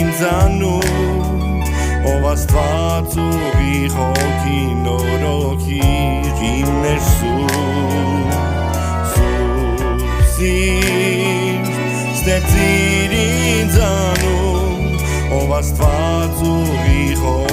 ինձանում ով Աստված ուղի հոգի նորոգի իներ սուրբ սիրտ ստեղծիր ինձանում ով Աստված ուղի հոգի